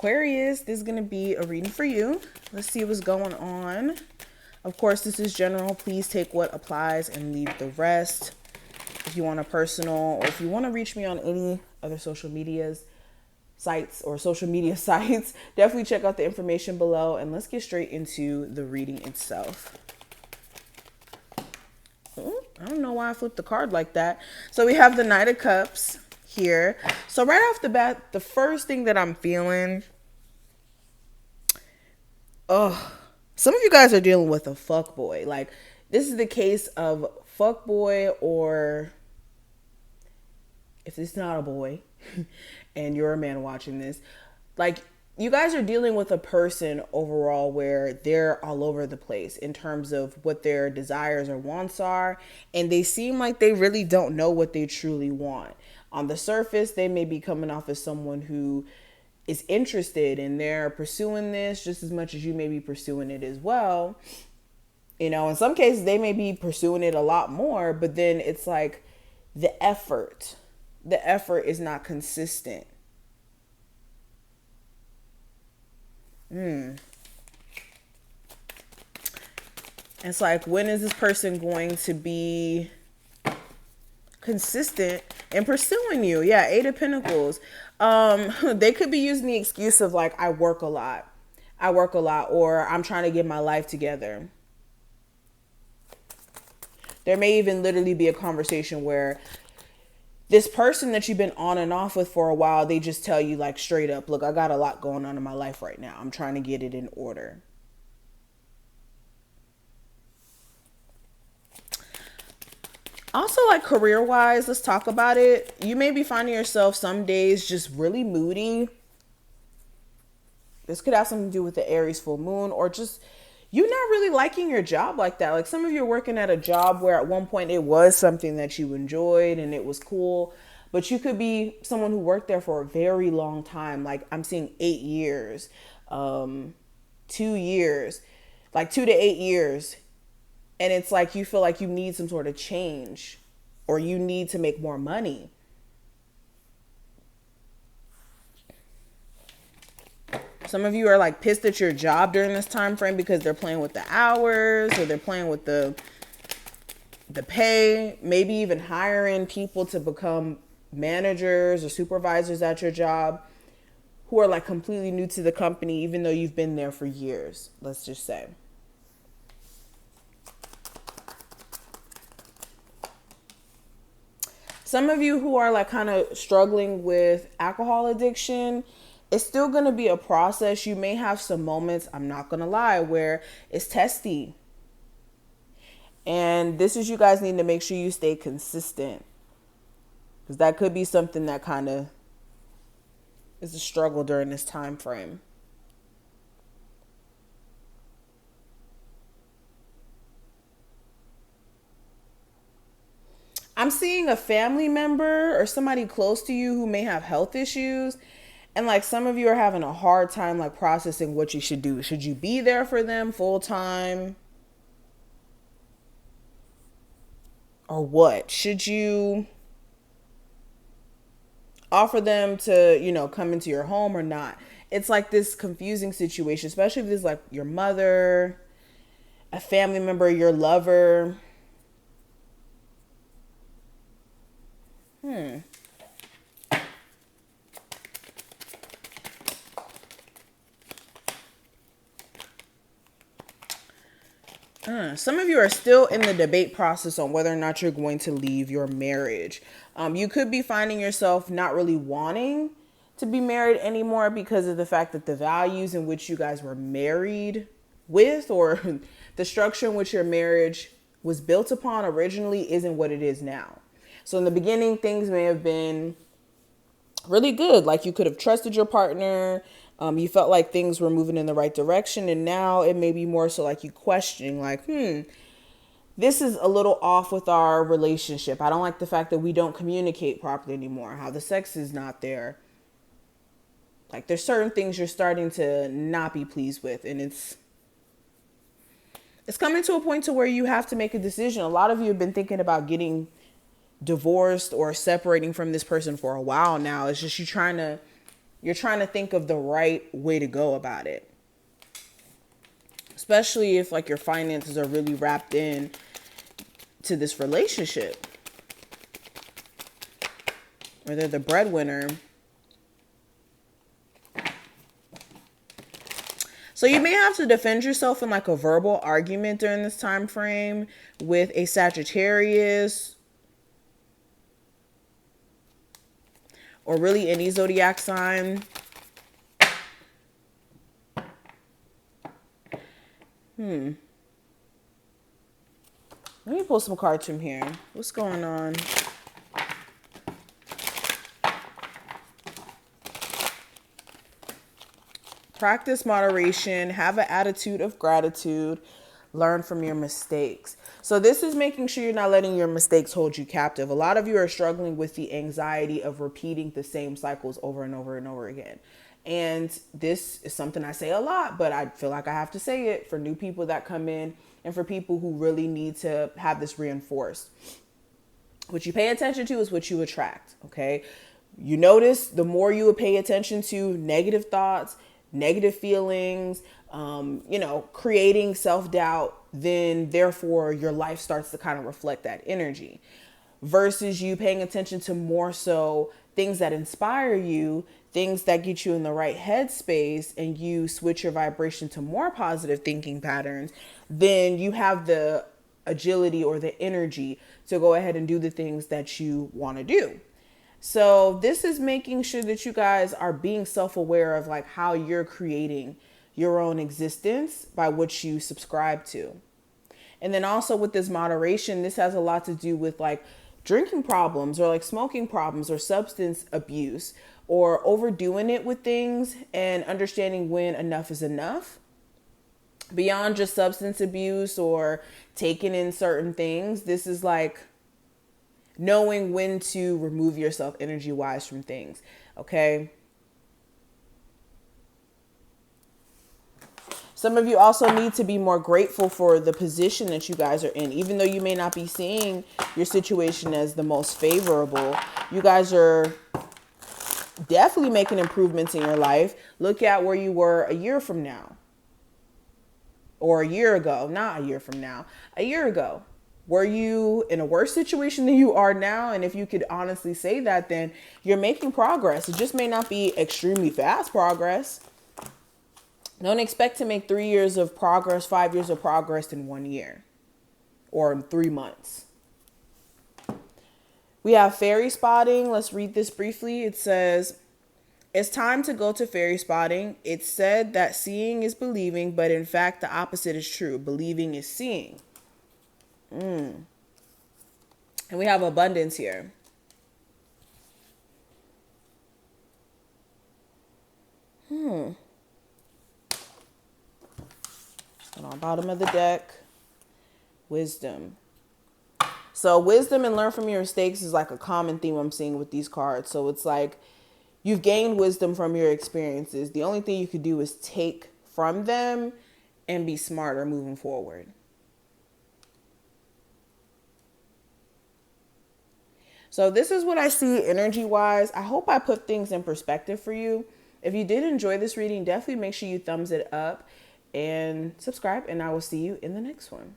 Aquarius, this is going to be a reading for you. Let's see what's going on. Of course, this is general. Please take what applies and leave the rest. If you want a personal, or if you want to reach me on any other social media sites, definitely check out the information below, and let's get straight into the reading itself. I don't know why I flipped the card like that. So we have the Knight of Cups here. So right off the bat, the first thing that I'm feeling, some of you guys are dealing with a fuckboy. Like, this is the case of fuckboy, or if it's not a boy and you're a man watching this, like, you guys are dealing with a person overall where they're all over the place in terms of what their desires or wants are, and they seem like they really don't know what they truly want. On the surface, they may be coming off as someone who is interested, and they're pursuing this just as much as you may be pursuing it as well. You know, in some cases, they may be pursuing it a lot more, but then it's like the effort is not consistent. It's like, when is this person going to be consistent in pursuing you? Yeah, Eight of Pentacles. They could be using the excuse of like, I work a lot, or I'm trying to get my life together. There may even literally be a conversation where this person that you've been on and off with for a while, they just tell you like straight up, look, I got a lot going on in my life right now. I'm trying to get it in order. Also, like, career-wise, let's talk about it. You may be finding yourself some days just really moody. This could have something to do with the Aries full moon, or just you're not really liking your job like that. Like, some of you are working at a job where at one point it was something that you enjoyed and it was cool, but you could be someone who worked there for a very long time. Like, I'm seeing 8 years, 2 years, like 2 to 8 years. And it's like you feel like you need some sort of change, or you need to make more money. Some of you are like pissed at your job during this time frame because they're playing with the hours, or they're playing with the pay, maybe even hiring people to become managers or supervisors at your job who are like completely new to the company, even though you've been there for years, let's just say. Some of you who are like kind of struggling with alcohol addiction, it's still going to be a process. You may have some moments, I'm not going to lie, where it's testy. And this is you guys need to make sure you stay consistent, because that could be something that kind of is a struggle during this time frame. I'm seeing a family member or somebody close to you who may have health issues. And like, some of you are having a hard time like processing what you should do. Should you be there for them full time? Or what? Should you offer them to, you know, come into your home or not? It's like this confusing situation, especially if it's like your mother, a family member, your lover. Some of you are still in the debate process on whether or not you're going to leave your marriage. You could be finding yourself not really wanting to be married anymore because of the fact that the values in which you guys were married with, or the structure in which your marriage was built upon originally, isn't what it is now. So in the beginning, things may have been really good. Like, you could have trusted your partner. You felt like things were moving in the right direction. And now it may be more so like you questioning, like, this is a little off with our relationship. I don't like the fact that we don't communicate properly anymore, how the sex is not there. Like, there's certain things you're starting to not be pleased with. And it's coming to a point to where you have to make a decision. A lot of you have been thinking about getting divorced or separating from this person for a while now. It's just you trying to You're trying to think of the right way to go about it. Especially if like your finances are really wrapped in to this relationship. Or they're the breadwinner. So you may have to defend yourself in like a verbal argument during this time frame with a Sagittarius or really any zodiac sign. Let me pull some cards from here. What's going on? Practice moderation, have an attitude of gratitude, learn from your mistakes. So this is making sure you're not letting your mistakes hold you captive. A lot of you are struggling with the anxiety of repeating the same cycles over and over and over again. And this is something I say a lot, but I feel like I have to say it for new people that come in and for people who really need to have this reinforced. What you pay attention to is what you attract, okay? You notice the more you would pay attention to negative thoughts, negative feelings, creating self-doubt, then therefore your life starts to kind of reflect that energy versus you paying attention to more so things that inspire you, things that get you in the right headspace, and you switch your vibration to more positive thinking patterns, then you have the agility or the energy to go ahead and do the things that you want to do. So this is making sure that you guys are being self-aware of like how you're creating your own existence by what you subscribe to. And then also with this moderation, this has a lot to do with like drinking problems or like smoking problems or substance abuse or overdoing it with things and understanding when enough is enough. Beyond just substance abuse or taking in certain things, this is like knowing when to remove yourself energy-wise from things, okay? Some of you also need to be more grateful for the position that you guys are in. Even though you may not be seeing your situation as the most favorable, you guys are definitely making improvements in your life. Look at where you were a year from now. Or a year ago, not a year from now, a year ago. Were you in a worse situation than you are now? And if you could honestly say that, then you're making progress. It just may not be extremely fast progress. Don't expect to make 3 years of progress, 5 years of progress in 1 year or in 3 months. We have fairy spotting. Let's read this briefly. It says, it's time to go to fairy spotting. It's said that seeing is believing, but in fact, the opposite is true. Believing is seeing. And we have abundance here. And on the bottom of the deck, wisdom. So wisdom and learn from your mistakes is like a common theme I'm seeing with these cards. So it's like you've gained wisdom from your experiences. The only thing you could do is take from them and be smarter moving forward. So this is what I see energy-wise. I hope I put things in perspective for you. If you did enjoy this reading, definitely make sure you thumbs it up and subscribe, and I will see you in the next one.